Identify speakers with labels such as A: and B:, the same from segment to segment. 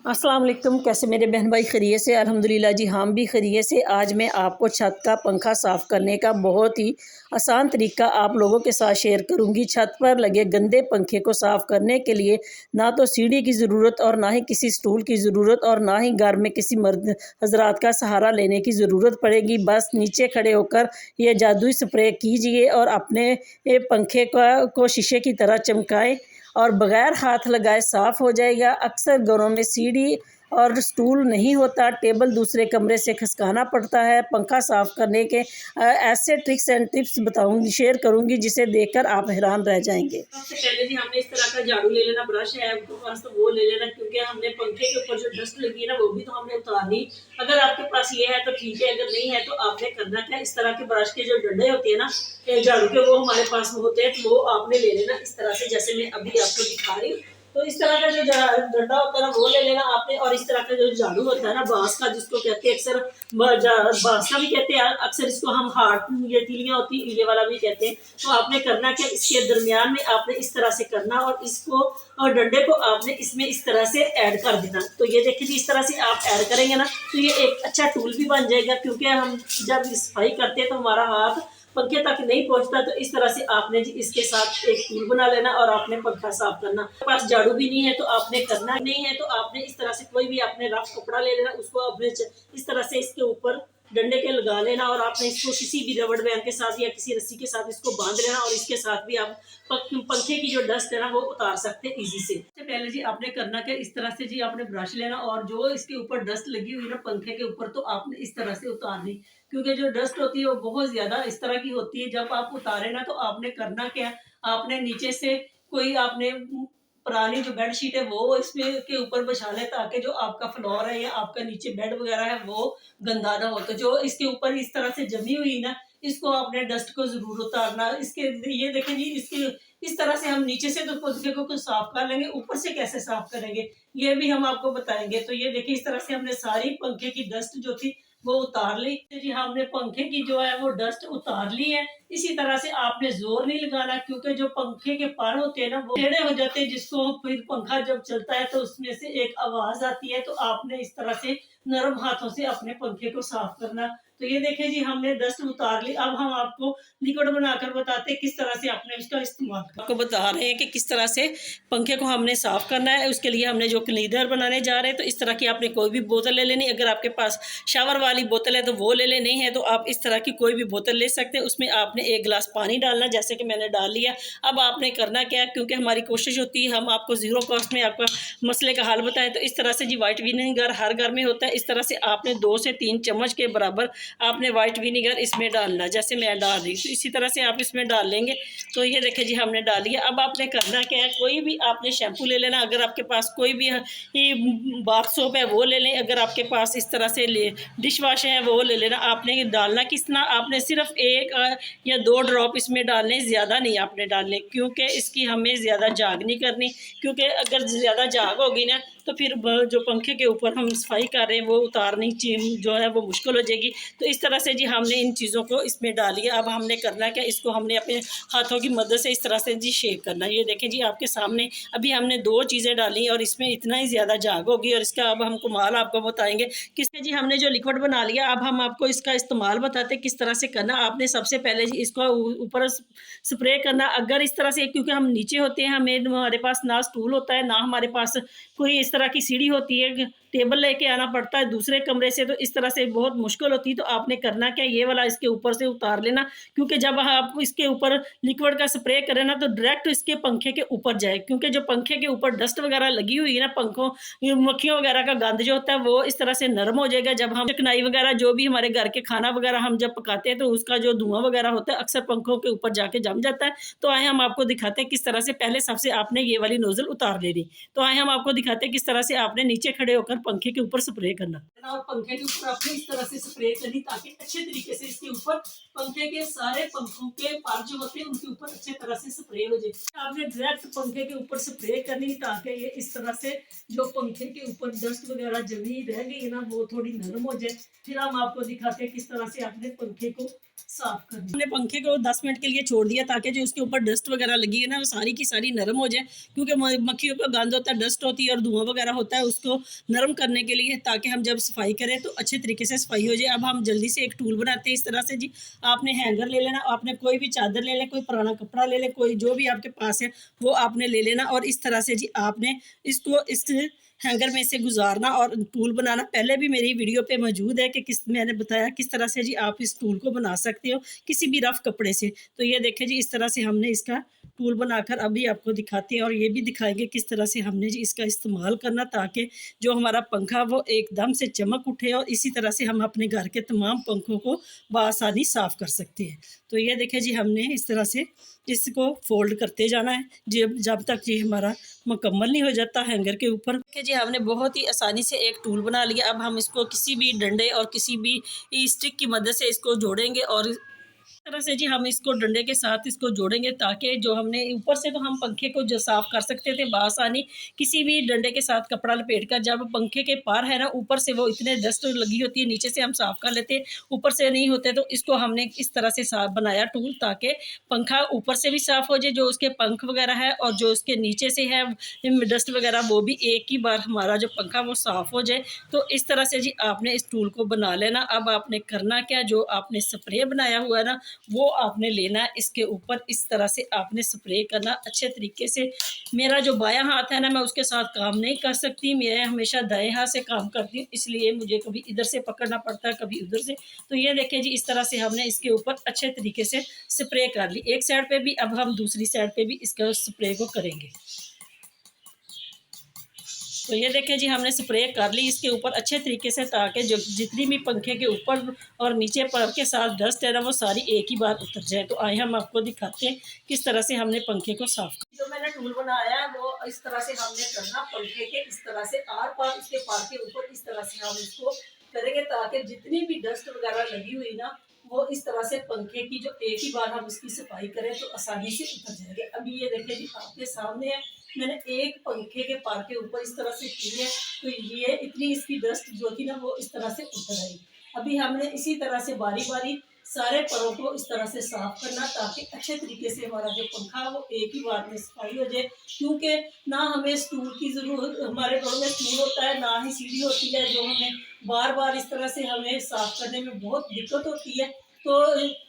A: अस्सलाम वालेकुम। कैसे मेरे बहन भाई खैरियत से? अल्हम्दुलिल्लाह जी हम भी खैरियत से। आज मैं आपको छत का पंखा साफ़ करने का बहुत ही आसान तरीका आप लोगों के साथ शेयर करूंगी। छत पर लगे गंदे पंखे को साफ़ करने के लिए ना तो सीढ़ी की ज़रूरत और ना ही किसी स्टूल की ज़रूरत और ना ही घर में किसी मर्द हजरात का सहारा लेने की ज़रूरत पड़ेगी। बस नीचे खड़े होकर ये जादुई स्प्रे कीजिए और अपने पंखे को शीशे की तरह चमकाएं और बग़ैर हाथ लगाए साफ़ हो जाएगा। अक्सर घरों में सीढ़ी और स्टूल नहीं होता, टेबल दूसरे कमरे से खिसकाना पड़ता है। पंखा साफ़ करने के ऐसे ट्रिक्स एंड टिप्स बताऊंगी, शेयर करूंगी, जिसे देखकर आप हैरान रह जाएंगे। सबसे पहले जी हमने इस तरह का झाड़ू ले लेना, ब्रश है आपके पास तो वो ले लेना, क्योंकि हमने पंखे के ऊपर जो डस्ट लगी है ना वो भी तो हमने उतारनी। अगर आपके पास ये है तो ठीक है, अगर नहीं है तो आपने करना क्या, इस तरह के ब्रश के जो डंडे होते हैं ना झाड़ू के, वो हमारे पास होते हैं, तो वो आपने ले लेना इस तरह से, जैसे मैं अभी आपको दिखा रही हूँ। तो इस तरह का जो डंडा होता है ना वो ले लेना आपने, और इस तरह का जो झाड़ू होता है ना बांस का, जिसको कहते हैं अक्सर बांस का भी कहते हैं, अक्सर इसको हम हार्ट, ये तीलियां होती है ये वाला भी कहते हैं। तो आपने करना क्या, इसके दरमियान में आपने इस तरह से करना और इसको और डंडे को आपने इसमें इस तरह से ऐड कर देना। तो ये देखिए जी, इस तरह से आप ऐड करेंगे ना तो ये एक अच्छा टूल भी बन जाएगा, क्योंकि हम जब सफाई करते हैं तो हमारा हाथ पंखे तक नहीं पहुंचता। तो इस तरह से आपने जी इसके साथ एक टूल बना लेना और आपने पंखा साफ करना। पास झाड़ू भी नहीं है तो आपने करना नहीं है, तो आपने इस तरह से कोई भी आपने रफ कपड़ा ले लेना, उसको आपने इस तरह से इसके ऊपर डंडे के लगा लेना और आपने इसको किसी भी रबड़ बैंड के साथ या किसी रस्सी के साथ इसको बांध लेना, और इसके साथ भी आप पंखे की जो डस्ट है ना वो उतार सकते हैं इजी से। सबसे पहले जी आपने करना क्या, इस तरह से जी आपने ब्रश लेना और जो इसके ऊपर डस्ट लगी हुई है ना पंखे के ऊपर, तो आपने इस तरह से उतारनी, क्योंकि जो डस्ट होती है वो बहुत ज्यादा इस तरह की होती है। जब आप उतारे ना तो आपने करना क्या, आपने नीचे से कोई आपने पुरानी जो बेड शीट है वो इसमें के ऊपर बिछा ले, ताकि जो आपका फ्लोर है या आपका नीचे बेड वगैरह है वो गंदा ना हो। तो जो इसके ऊपर इस तरह से जमी हुई ना, इसको आपने डस्ट को जरूर उतारना। इसके ये देखें जी, इसके इस तरह से हम नीचे से तो पंखे को साफ कर लेंगे, ऊपर से कैसे साफ करेंगे ये भी हम आपको बताएंगे। तो ये देखिए, इस तरह से हमने सारी पंखे की डस्ट जो थी वो उतार ली। तो जी हमने पंखे की जो है वो डस्ट उतार ली है। इसी तरह से आपने जोर नहीं लगाना, क्योंकि जो पंखे के पर होते हैं ना वो टेढ़े हो जाते हैं, जिसको फिर पंखा जब चलता है तो उसमें से एक आवाज आती है। तो आपने इस तरह से नरम हाथों से अपने पंखे को साफ करना। तो ये देखें जी, हमने डस्ट उतार ली। अब हम आपको लिक्विड बनाकर बताते हैं किस तरह से आपने इसका इस्तेमाल करना। आपको बता रहे हैं कि किस तरह से पंखे को हमने साफ करना है। उसके लिए हमने जो क्लीनर बनाने जा रहे हैं, तो इस तरह की आपने कोई भी बोतल ले लेनी। अगर आपके पास शावर वाली बोतल है तो वो ले ले, नहीं है तो आप इस तरह की कोई भी बोतल ले सकते हैं। उसमें आपने एक गिलास पानी डालना, जैसे कि मैंने डाल लिया। अब आपने करना क्या, क्योंकि हमारी कोशिश होती है हम आपको जीरो कॉस्ट में आपका मसले का हल बताएं। तो इस तरह से जी वाइट विनेगर हर घर में होता है। इस तरह से आपने 2 से 3 चम्मच के बराबर आपने वाइट विनेगर इसमें डालना, जैसे मैं डाल रही हूँ। तो इसी तरह से आप इसमें डाल लेंगे। तो ये देखें जी, हमने डाल लिया। अब आपने करना क्या है, कोई भी आपने शैम्पू ले लेना। अगर आपके पास कोई भी बाथ सोप है वो ले लें। अगर आपके पास इस तरह से डिश वाश है वो ले लेना। आपने डालना कितना, आपने सिर्फ 1 या 2 ड्रॉप इसमें डालने, ज़्यादा नहीं आपने डालने, क्योंकि इसकी हमें ज़्यादा झाग नहीं करनी। क्योंकि अगर ज़्यादा झाग होगी ना तो फिर जो पंखे के ऊपर हम सफाई कर रहे हैं वो उतारनी जो है वो मुश्किल हो जाएगी। तो इस तरह से जी हमने इन चीज़ों को इसमें डाल लिया। अब हमने करना क्या, इसको हमने अपने हाथों की मदद से इस तरह से जी शेक करना। ये देखें जी, आपके सामने अभी हमने 2 चीज़ें डाली और इसमें इतना ही ज़्यादा झाग होगी। और इसका अब हम कमाल आपको बताएंगे किसने जी हमने जो लिक्विड बना लिया। अब हम आपको इसका इस्तेमाल बताते किस तरह से करना। आपने सबसे पहले जी इसको ऊपर स्प्रे करना। अगर इस तरह से, क्योंकि हम नीचे होते हैं, हमारे पास ना स्टूल होता है ना हमारे पास कोई इस तरह की सीढ़ी होती है, टेबल लेके आना पड़ता है दूसरे कमरे से, तो इस तरह से बहुत मुश्किल होती है। तो आपने करना क्या, ये वाला इसके ऊपर से उतार लेना, क्योंकि जब आप इसके ऊपर लिक्विड का स्प्रे करें ना तो डायरेक्ट इसके पंखे के ऊपर जाए, क्योंकि जो पंखे के ऊपर डस्ट वगैरह लगी हुई है ना, पंखों मक्खियों वगैरह का गंद जो होता है वो इस तरह से नरम हो जाएगा। जब हम चिकनाई वगैरह जो भी हमारे घर के खाना वगैरह हम जब पकाते हैं तो उसका जो धुआं वगैरह होता है अक्सर पंखों के ऊपर जाके जम जाता है। तो आए हम आपको दिखाते हैं किस तरह से। पहले सबसे आपने ये वाली नोजल उतार लेनी। तो आए हम आपको दिखाते हैं किस तरह से आपने नीचे खड़े होकर पंखे के ऊपर स्प्रे करना और पंखे के ऊपर आपने इस तरह से स्प्रे करनी ताकि अच्छे तरीके से इसके ऊपर पंखे के सारे पंखों के पार्ट जो होते हैं उनके ऊपर अच्छे तरह से स्प्रे हो जाए। आपने डायरेक्ट पंखे के ऊपर स्प्रे करनी ताकि ये इस तरह से जो पंखे के ऊपर डस्ट वगैरह जमी रह गई है ना वो थोड़ी नरम हो जाए। फिर हम आपको दिखाते हैं किस तरह से आपने पंखे को साफ करना। हमने पंखे को 10 मिनट के लिए छोड़ दिया ताकि जो उसके ऊपर डस्ट वगैरह लगी है ना वो सारी की सारी नरम हो जाए, क्योंकि मक्खियों का गंद होता है, डस्ट होती है और धुआं वगैरह होता है, उसको नरम करने के लिए ताकि हम जब सफाई करें तो अच्छे तरीके से सफाई हो जाए। अब हम जल्दी से एक टूल बनाते हैं इस तरह से जी। आपने हैंगर ले लेना, आपने कोई भी चादर ले लें, कोई पुराना कपड़ा ले लें, कोई जो भी आपके पास है वो आपने ले लेना और इस तरह से जी आपने इसको इस हैंगर में से गुजारना और टूल बनाना। पहले भी मेरी वीडियो पे मौजूद है कि मैंने बताया किस तरह से जी आप इस टूल को बना सकते हो किसी भी रफ कपड़े से। तो ये देखें जी इस तरह से हमने इसका टूल बनाकर अभी आपको दिखाते हैं और ये भी दिखाएंगे किस तरह से हमने जी इसका इस्तेमाल करना ताकि जो हमारा पंखा वो एकदम से चमक उठे और इसी तरह से हम अपने घर के तमाम पंखों को बआसानी साफ़ कर सकते हैं। तो ये देखें जी हमने इस तरह से इसको फोल्ड करते जाना है जब तक ये हमारा मुकम्मल नहीं हो जाता हैंगर के ऊपर। देखिए जी हमने बहुत ही आसानी से एक टूल बना लिया। अब हम इसको किसी भी डंडे और किसी भी स्टिक की मदद से इसको जोड़ेंगे और इस तरह से जी हम इसको डंडे के साथ इसको जोड़ेंगे ताकि जो हमने ऊपर से तो हम पंखे को जो साफ़ कर सकते थे बआसानी किसी भी डंडे के साथ कपड़ा लपेट कर, जब पंखे के पार है ना ऊपर से वो इतने डस्ट लगी होती है नीचे से हम साफ़ कर लेते हैं, ऊपर से नहीं होते, तो इसको हमने इस तरह से साफ बनाया टूल ताकि पंखा ऊपर से भी साफ़ हो जाए, जो उसके पंख वगैरह है और जो उसके नीचे से है डस्ट वगैरह वो भी एक ही बार हमारा जो पंखा वो साफ़ हो जाए। तो इस तरह से जी आपने इस टूल को बना लेना। अब आपने करना क्या, जो आपने स्प्रे बनाया हुआ है ना वो आपने लेना है, इसके ऊपर इस तरह से आपने स्प्रे करना अच्छे तरीके से। मेरा जो बायां हाथ है ना मैं उसके साथ काम नहीं कर सकती, मैं हमेशा दाएं हाथ से काम करती हूँ, इसलिए मुझे कभी इधर से पकड़ना पड़ता है कभी उधर से। तो ये देखें जी इस तरह से हमने इसके ऊपर अच्छे तरीके से स्प्रे कर ली एक साइड पे भी। अब हम दूसरी साइड पे भी इसका स्प्रे को करेंगे। तो ये देखें जी हमने स्प्रे कर ली इसके ऊपर अच्छे तरीके से ताकि जो जितनी भी पंखे के ऊपर और नीचे पर के साथ डस्ट है ना वो सारी एक ही बार उतर जाए। तो आइए हम आपको दिखाते हैं किस तरह से हमने पंखे को साफ किया। जो मैंने टूल बनाया है वो इस तरह से हमने करना पंखे के इस तरह से आर पार इसके पार के ऊपर इस तरह से हम इसको करेंगे ताकि जितनी भी डस्ट वगैरह लगी हुई ना वो इस तरह से पंखे की जो एक ही बार हम इसकी सफाई करें तो आसानी से उतर जाएंगे। अभी ये देखें जी आपके सामने है, मैंने एक पंखे के पार के ऊपर इस तरह से की है तो ये इतनी इसकी डस्ट जो थी ना वो इस तरह से उतर आई। अभी हमने इसी तरह से बारी बारी सारे परों को इस तरह से साफ करना ताकि अच्छे तरीके से हमारा जो पंखा वो एक ही बार में सफाई हो जाए, क्योंकि ना हमें स्टूल की ज़रूरत, हमारे घरों में स्टूल होता है ना ही सीढ़ी होती है जो हमें बार बार इस तरह से हमें साफ करने में बहुत दिक्कत होती है। तो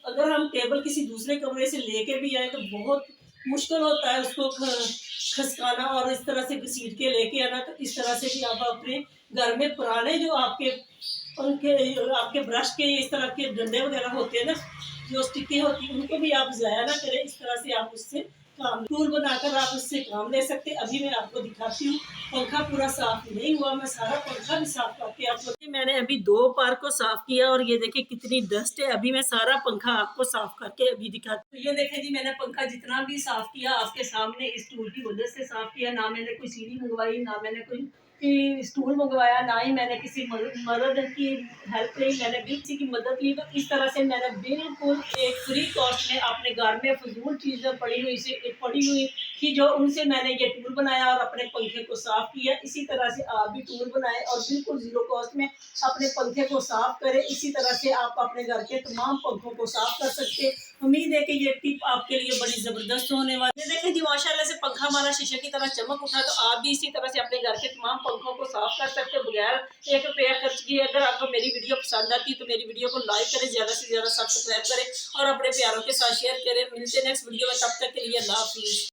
A: अगर हम टेबल किसी दूसरे कमरे से लेके भी आए तो बहुत मुश्किल होता है उसको खसकाना और इस तरह से घसीट के लेके आना। तो इस तरह से भी आप अपने घर में पुराने जो आपके पंखे आपके ब्रश के इस तरह के डंडे वगैरह होते हैं ना जो स्टिकी होती है उनको भी आप ज़ाया ना करें, इस तरह से आप उससे काम टूल बनाकर आप उससे काम ले सकते हैं। अभी मैं आपको दिखाती हूँ पंखा पूरा साफ नहीं हुआ, मैं सारा पंखा भी साफ करके आपको मैंने अभी 2 पार को साफ किया और ये देखें कितनी डस्ट है। अभी मैं सारा पंखा आपको साफ करके अभी दिखाती हूँ। ये देखें जी मैंने पंखा जितना भी साफ किया आपके सामने इस टूल की वजह से साफ किया, ना मैंने कोई सीढ़ी मंगवाई ना मैंने कोई स्टूल मंगवाया, ना ही मैंने किसी मदद की हेल्प ली, मैंने भी किसी की मदद ली। तो इस तरह से मैंने बिल्कुल एक फ्री कॉस्ट में अपने घर में फजूल चीज़ें पड़ी हुई थी जो उनसे मैंने ये टूल बनाया और अपने पंखे को साफ़ किया। इसी तरह से आप भी टूल बनाएं और बिल्कुल ज़ीरो कॉस्ट में अपने पंखे को साफ़ करें। इसी तरह से आप अपने घर के तमाम पंखों को साफ़ कर सकते हैं। उम्मीद है कि ये टिप आपके लिए बड़ी ज़बरदस्त होने वाली है। देखें जी माशाल्लाह से पंखा हमारा शीशे की तरह चमक उठा, तो आप भी इसी तरह से अपने घर के तमाम पंखों को साफ कर सकते हैं बगैर एक रुपया खर्च किए। अगर आपको मेरी वीडियो पसंद आती है तो मेरी वीडियो को लाइक करें, ज़्यादा से ज़्यादा सब्सक्राइब करें और अपने प्यारों के साथ शेयर करें। मिलते हैं नेक्स्ट वीडियो में, तब तक के लिए अल्लाह हाफिज़।